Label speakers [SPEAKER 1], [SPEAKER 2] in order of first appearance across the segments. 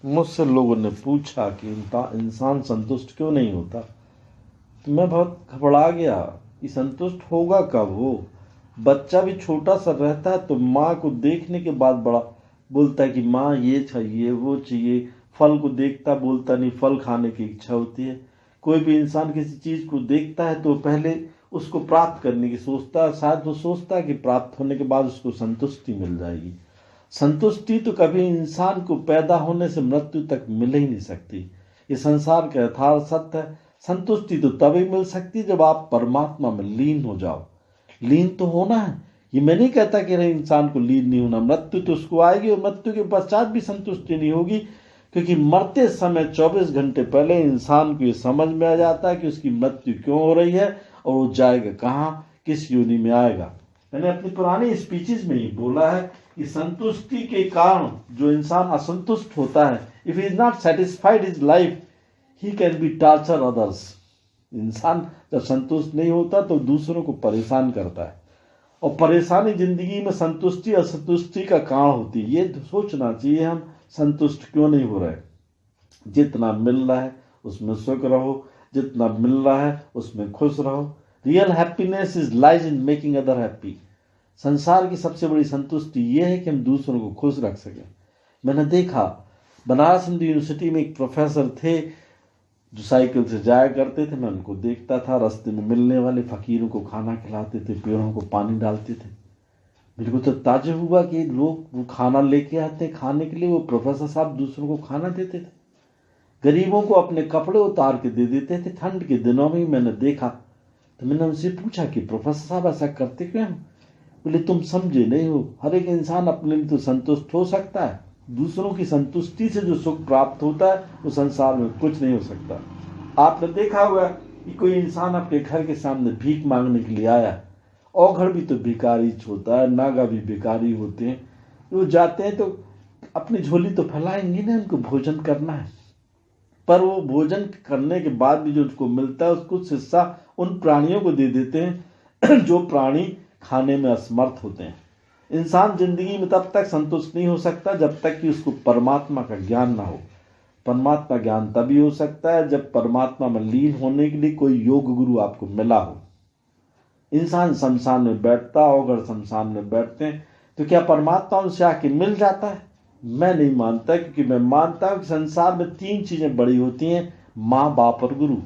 [SPEAKER 1] मुझसे लोगों ने पूछा कि इंसान संतुष्ट क्यों नहीं होता। तो मैं बहुत घबरा गया कि संतुष्ट होगा कब वो। बच्चा भी छोटा सा रहता है तो माँ को देखने के बाद बड़ा बोलता है कि माँ ये चाहिए वो चाहिए। फल को देखता बोलता नहीं, फल खाने की इच्छा होती है। कोई भी इंसान किसी चीज़ को देखता है तो पहले उसको प्राप्त करने की सोचता है। शायद वो सोचता है कि प्राप्त होने के बाद उसको संतुष्टि मिल जाएगी। संतुष्टि तो कभी इंसान को पैदा होने से मृत्यु तक मिल ही नहीं सकती। ये संसार का यथार्थ सत्य है। संतुष्टि तो तभी मिल सकती जब आप परमात्मा में लीन हो जाओ। लीन तो होना है। ये मैं नहीं कहता कि नहीं इंसान को लीन नहीं होना, मृत्यु तो उसको आएगी और मृत्यु के पश्चात भी संतुष्टि नहीं होगी, क्योंकि मरते समय 24 घंटे पहले इंसान को ये समझ में आ जाता है कि उसकी मृत्यु क्यों हो रही है और वो जाएगा कहाँ, किस योनि में आएगा। मैंने अपनी पुरानी स्पीचेस में ही बोला है कि संतुष्टि के कारण जो इंसान असंतुष्ट होता है, if he is not satisfied is life he can be torture others. इंसान जब संतुष्ट नहीं होता तो दूसरों को परेशान करता है, और परेशानी जिंदगी में संतुष्टि असंतुष्टि का कारण होती है। ये सोचना चाहिए हम संतुष्ट क्यों नहीं हो रहे। जितना मिल रहा है उसमें सुख रहो, जितना मिल रहा है उसमें खुश रहो। Real happiness is lies in making other happy. संसार की सबसे बड़ी संतुष्टि ये है कि हम दूसरों को खुश रख सकें। मैंने देखा बनारस हिंदू यूनिवर्सिटी में एक प्रोफेसर थे जो साइकिल से जाया करते थे। मैं उनको देखता था, रास्ते में मिलने वाले फकीरों को खाना खिलाते थे, पेड़ों को पानी डालते थे। मेरे को तो ताज्जुब हुआ कि लोग वो खाना लेके आते खाने के लिए, वो प्रोफेसर साहब दूसरों को खाना देते थे। गरीबों को अपने कपड़े उतार के दे देते थे। ठंड के दिनों में मैंने देखा तो मैंने उनसे पूछा कि प्रोफेसर साहब ऐसा करते क्यों? बोले तुम समझे नहीं हो, हर एक इंसान अपने लिए तो संतुष्ट हो सकता है, दूसरों की संतुष्टि से जो सुख प्राप्त होता है वो संसार में कुछ नहीं हो सकता। आपने देखा होगा कि कोई इंसान अपने घर के सामने भीख मांगने के लिए आया, औघड़ भी तो भिखारी होता है, नागा भी भिखारी होते हैं। वो जाते हैं तो अपनी झोली तो फैलाएंगे ना, उनको भोजन करना है, पर वो भोजन करने के बाद भी जो उसको मिलता है उसको कुछ हिस्सा उन प्राणियों को दे देते हैं जो प्राणी खाने में असमर्थ होते हैं। इंसान जिंदगी में तब तक संतुष्ट नहीं हो सकता जब तक कि उसको परमात्मा का ज्ञान ना हो। परमात्मा ज्ञान तभी हो सकता है जब परमात्मा में लीन होने के लिए कोई योग गुरु आपको मिला हो। इंसान शमशान में बैठता, औघड़ शमशान में बैठते हैं, तो क्या परमात्मा उनसे आके मिल जाता है? मैं नहीं मानता, क्योंकि मैं मानता हूं कि संसार में 3 चीजें बड़ी होती हैं, माँ बाप और गुरु।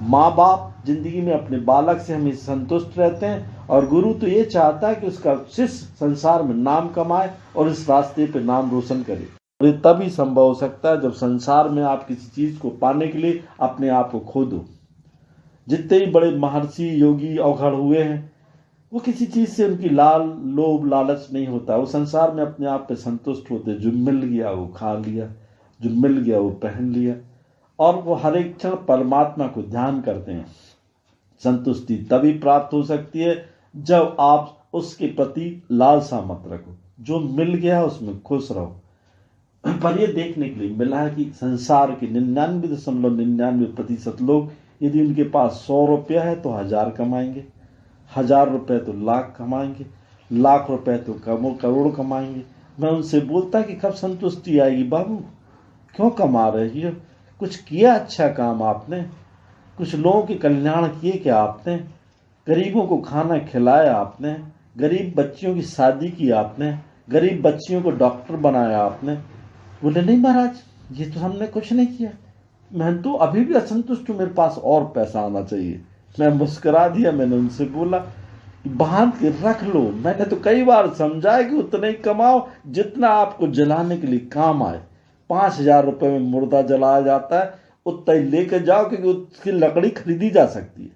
[SPEAKER 1] माँ बाप जिंदगी में अपने बालक से हमेशा संतुष्ट रहते हैं, और गुरु तो ये चाहता है कि उसका शिष्य संसार में नाम कमाए और इस रास्ते पे नाम रोशन करे। और ये तभी संभव हो सकता है जब संसार में आप किसी चीज को पाने के लिए अपने आप को खो दो। जितने ही बड़े महर्षि योगी औघड़ हुए हैं, वो किसी चीज से उनकी लोभ लालच नहीं होता। वो संसार में अपने आप पे संतुष्ट होते। जो मिल गया वो खा लिया, जो मिल गया वो पहन लिया, और वो हर एक क्षण परमात्मा को ध्यान करते हैं। संतुष्टि तभी प्राप्त हो सकती है जब आप उसके प्रति लालसा मत रखो। जो मिल गया उसमें खुश रहो। पर यह देखने के लिए मिला है कि संसार के 99.99% लोग, यदि उनके पास 100 रुपया है तो 1000 कमाएंगे, 1000 रुपये तो लाख कमाएंगे, लाख रुपए तो करोड़ कमाएंगे। मैं उनसे बोलता कि कब संतुष्टि आएगी बाबू, क्यों कमा रही हो? कुछ किया अच्छा काम आपने? कुछ लोगों के कल्याण किए क्या आपने? गरीबों को खाना खिलाया आपने? गरीब बच्चियों की शादी की आपने? गरीब बच्चियों को डॉक्टर बनाया आपने? बोले नहीं महाराज, ये तो हमने कुछ नहीं किया। मैं तो अभी भी असंतुष्ट हूँ, मेरे पास और पैसा आना चाहिए। मैं मुस्कुरा दिया। मैंने उनसे बोला बांध के रख लो। मैंने तो कई बार समझाया कि उतना ही कमाओ जितना आपको जलाने के लिए काम आए। 5000 रुपये में मुर्दा जलाया जाता है, उतना ही लेकर जाओ, क्योंकि उसकी लकड़ी खरीदी जा सकती है।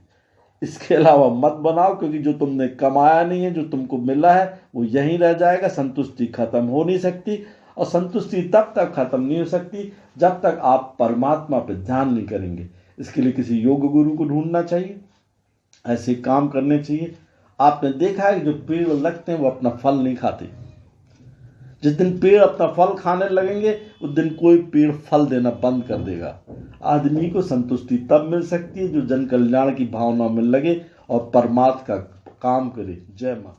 [SPEAKER 1] इसके अलावा मत बनाओ, क्योंकि जो तुमने कमाया नहीं है, जो तुमको मिला है वो यहीं रह जाएगा। संतुष्टि खत्म हो नहीं सकती, और संतुष्टि तब तक खत्म नहीं हो सकती जब तक आप परमात्मा पर ध्यान नहीं करेंगे। इसके लिए किसी योग गुरु को ढूंढना चाहिए, ऐसे काम करने चाहिए। आपने देखा है कि जो पेड़ लगते हैं वो अपना फल नहीं खाते। जिस दिन पेड़ अपना फल खाने लगेंगे उस दिन कोई पेड़ फल देना बंद कर देगा। आदमी को संतुष्टि तब मिल सकती है जो जन कल्याण की भावना में लगे और परमात्मा का काम करे। जय मां।